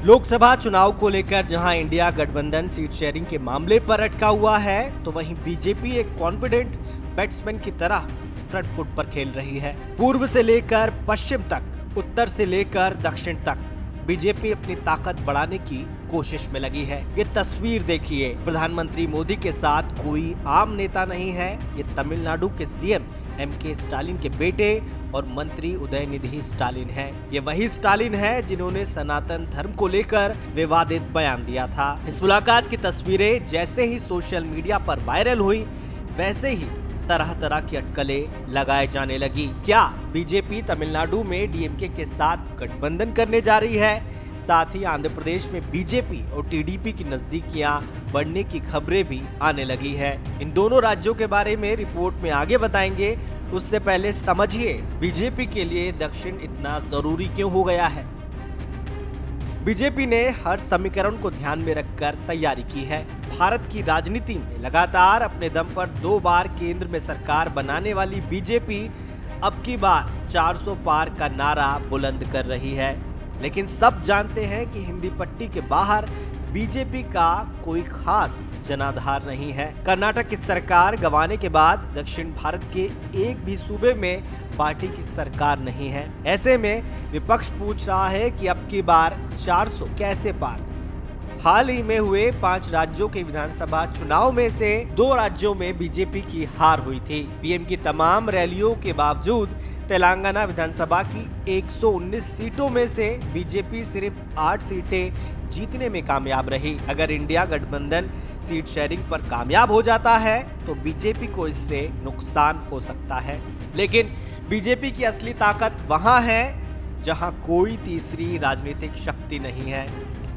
लोकसभा चुनाव को लेकर जहां इंडिया गठबंधन सीट शेयरिंग के मामले पर अटका हुआ है, तो वहीं बीजेपी एक कॉन्फिडेंट बैट्समैन की तरह फ्रंट फुट पर खेल रही है। पूर्व से लेकर पश्चिम तक, उत्तर से लेकर दक्षिण तक बीजेपी अपनी ताकत बढ़ाने की कोशिश में लगी है। ये तस्वीर देखिए, प्रधानमंत्री मोदी के साथ कोई आम नेता नहीं है। ये तमिलनाडु के सीएम एमके स्टालिन के बेटे और मंत्री उदयनिधि स्टालिन हैं। ये वही स्टालिन है जिन्होंने सनातन धर्म को लेकर विवादित बयान दिया था। इस मुलाकात की तस्वीरें जैसे ही सोशल मीडिया पर वायरल हुई, वैसे ही तरह तरह की अटकलें लगाए जाने लगी। क्या बीजेपी तमिलनाडु में डीएमके के साथ गठबंधन करने जा रही है? साथ ही आंध्र प्रदेश में बीजेपी और टीडीपी की नजदीकियां बढ़ने की खबरें भी आने लगी है। इन दोनों राज्यों के बारे में रिपोर्ट में आगे बताएंगे। उससे पहले समझिए बीजेपी के लिए दक्षिण इतना जरूरी क्यों हो गया है। बीजेपी ने हर समीकरण को ध्यान में रखकर तैयारी की है। भारत की राजनीति में लगातार अपने दम पर 2 बार केंद्र में सरकार बनाने वाली बीजेपी अब की बार 400 पार का नारा बुलंद कर रही है। लेकिन सब जानते हैं कि हिंदी पट्टी के बाहर बीजेपी का कोई खास जनाधार नहीं है। कर्नाटक की सरकार गंवाने के बाद दक्षिण भारत के एक भी सूबे में पार्टी की सरकार नहीं है। ऐसे में विपक्ष पूछ रहा है कि अब की बार 400 कैसे पार। हाल ही में हुए 5 राज्यों के विधानसभा चुनाव में से 2 राज्यों में बीजेपी की हार हुई थी। पीएम की तमाम रैलियों के बावजूद तेलंगाना विधानसभा की 119 सीटों में से बीजेपी सिर्फ 8 सीटें जीतने में कामयाब रही। अगर इंडिया गठबंधन सीट शेयरिंग पर कामयाब हो जाता है तो बीजेपी को इससे नुकसान हो सकता है। लेकिन बीजेपी की असली ताकत वहां है जहां कोई तीसरी राजनीतिक शक्ति नहीं है।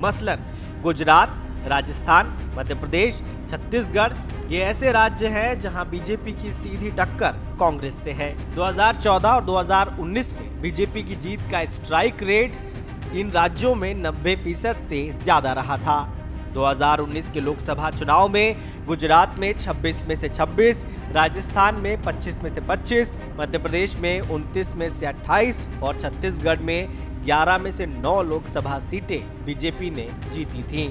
मसलन गुजरात, राजस्थान, मध्य प्रदेश, छत्तीसगढ़, ये ऐसे राज्य हैं जहां बीजेपी की सीधी टक्कर कांग्रेस से है। 2014 और 2019 में बीजेपी की जीत का स्ट्राइक रेट इन राज्यों में 90% से ज्यादा रहा था। 2019 के लोकसभा चुनाव में गुजरात में 26 में से 26, राजस्थान में 25 में से 25, मध्य प्रदेश में 29 में से 28 और छत्तीसगढ़ में 11 में से 9 लोकसभा सीटें बीजेपी ने जीती थीं।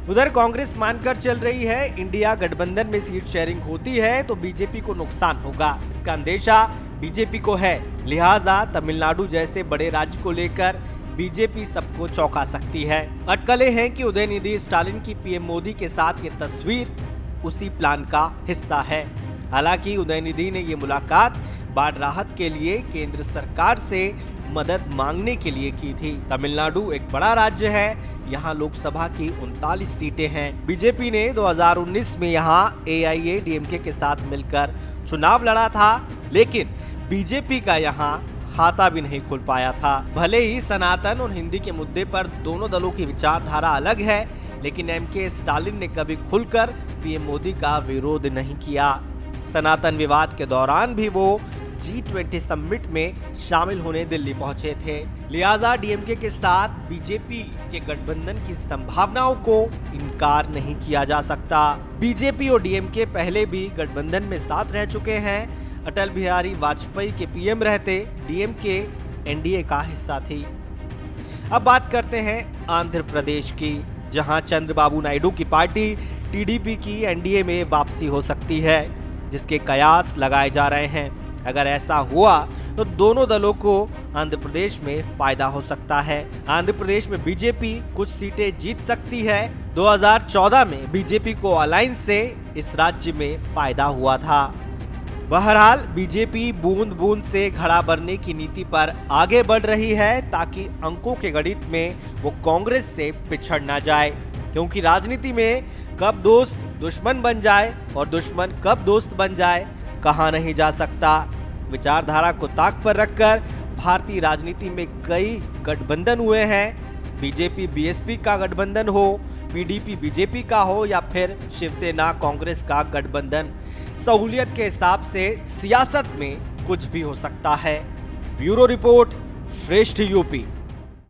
उधर कांग्रेस मानकर चल रही है इंडिया गठबंधन में सीट शेयरिंग होती है तो बीजेपी को नुकसान होगा। इसका अंदेशा बीजेपी को है, लिहाजा तमिलनाडु जैसे बड़े राज्य को लेकर बीजेपी सबको चौंका सकती है। अटकलें हैं कि उदयनिधि स्टालिन की पीएम मोदी के साथ ये तस्वीर उसी प्लान का हिस्सा है। हालांकि उदयनिधि ने ये मुलाकात बाढ़ राहत के लिए केंद्र सरकार से मदद मांगने के लिए की थी। तमिलनाडु एक बड़ा राज्य है, यहाँ लोकसभा की 39 सीटें हैं। बीजेपी ने 2019 में यहाँ एआईएडीएमके के साथ मिलकर चुनाव लड़ा था, लेकिन बीजेपी का यहाँ खाता भी नहीं खुल पाया था। भले ही सनातन और हिंदी के मुद्दे पर दोनों दलों की विचारधारा अलग है, लेकिन एमके स्टालिन ने कभी खुलकर पीएम मोदी का विरोध नहीं किया। सनातन विवाद के दौरान भी वो G20 समिट में शामिल होने दिल्ली पहुंचे थे। लिहाजा डीएमके के साथ बीजेपी के गठबंधन की संभावनाओं को इनकार नहीं किया जा सकता। बीजेपी और डीएमके पहले भी गठबंधन में साथ रह चुके हैं। अटल बिहारी वाजपेयी के पीएम रहते डीएमके एनडीए का हिस्सा थी। अब बात करते हैं आंध्र प्रदेश की, जहां चंद्रबाबू नायडू की पार्टी टीडीपी की एनडीए में वापसी हो सकती है, जिसके कयास लगाए जा रहे हैं। अगर ऐसा हुआ तो दोनों दलों को आंध्र प्रदेश में फायदा हो सकता है। आंध्र प्रदेश में बीजेपी कुछ सीटें जीत सकती है। 2014 में बीजेपी को अलायंस से इस राज्य में फायदा हुआ था। बहरहाल बीजेपी बूंद बूंद से घड़ा भरने की नीति पर आगे बढ़ रही है, ताकि अंकों के गणित में वो कांग्रेस से पिछड़ ना जाए, क्योंकि राजनीति में कब दोस्त दुश्मन बन जाए और दुश्मन कब दोस्त बन जाए कहा नहीं जा सकता। विचारधारा को ताक पर रखकर भारतीय राजनीति में कई गठबंधन हुए हैं। बीजेपी बीएसपी का गठबंधन हो, पीडीपी बीजेपी का हो या फिर शिवसेना कांग्रेस का गठबंधन, सहूलियत के हिसाब से सियासत में कुछ भी हो सकता है। ब्यूरो रिपोर्ट, श्रेष्ठ यूपी।